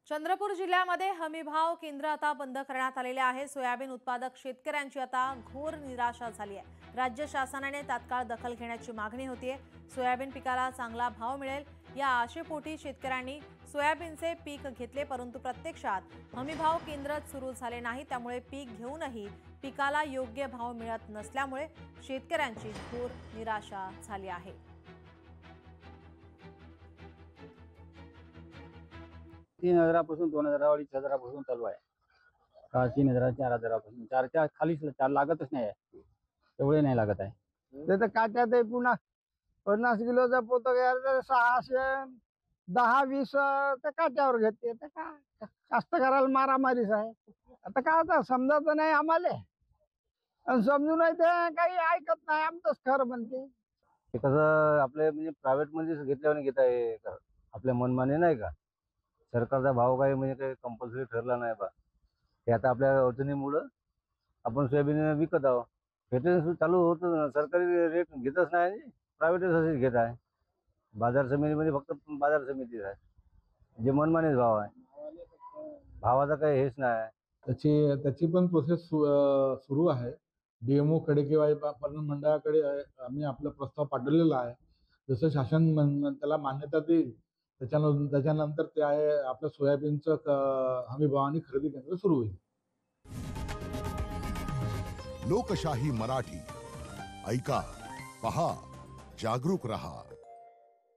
चंद्रपूर जिल्ह्यामध्ये हमीभाव केंद्र आता बंद करण्यात आलेले आहे। सोयाबीन उत्पादक शेतकऱ्यांची आता घोर निराशा झाली आहे। राज्य शासनाने तात्काळ दखल घेण्याची मागणी होतीये। सोयाबीन पिकाला चांगला भाव मिळेल या आशेपोटी शेतकऱ्यांनी सोयाबीनचे पीक घेतले, परंतु प्रत्यक्षात हमीभाव केंद्र सुरू झाले नाही। त्यामुळे पीक घेऊनही पिकाला योग्य भाव मिळत नसल्यामुळे शेतकऱ्यांची घोर निराशा झाली आहे। 3000 2000 2,000 चालू आहे का 3000 4000 चारच्या खालीच चार लागतच नाही आहे, एवढे नाही लागत आहे। ते तर काट्यात आहे पुन्हा 50 किलोचा पोत घ्यायला तर 610-20 तर काट्यावर घेते। तर का कास्तकाराला मारामारीच आहे। आता काय आता समजत नाही आम्हाला, आणि समजून नाही ते काही ऐकत नाही, आमचंच खरं म्हणते। ते कसं आपले म्हणजे प्रायव्हेट मध्ये घेतल्यावर घेत आहे आपल्या मनमाने नाही का। सरकारचा भाव काही म्हणजे काही कंपल्सरी ठरला नाही बा। ते आता आपल्या अडचणीमुळं आपण सोयाबीन विकत आहोत। भेटून चालू होतं, सरकारी रेट घेतच नाही, प्रायव्हेटच असेच घेत आहे। बाजार समितीमध्ये फक्त बाजार समितीच आहे, जे मनमानेच भाव आहे, भावाचा काही हेच नाही। त्याची पण प्रोसेस सुरू आहे। डीएमओ कडे किंवा पणन मंडळाकडे आम्ही आपला प्रस्ताव पाठवलेला आहे। जसं शासन त्याला मान्यता देईल त्याच्यानंतर ते आहे आपल्या सोयाबीनचं हमी भावाने खरेदी केंद्र सुरू होईल। लोकशाही मराठी ऐका, पहा, जागरूक रहा।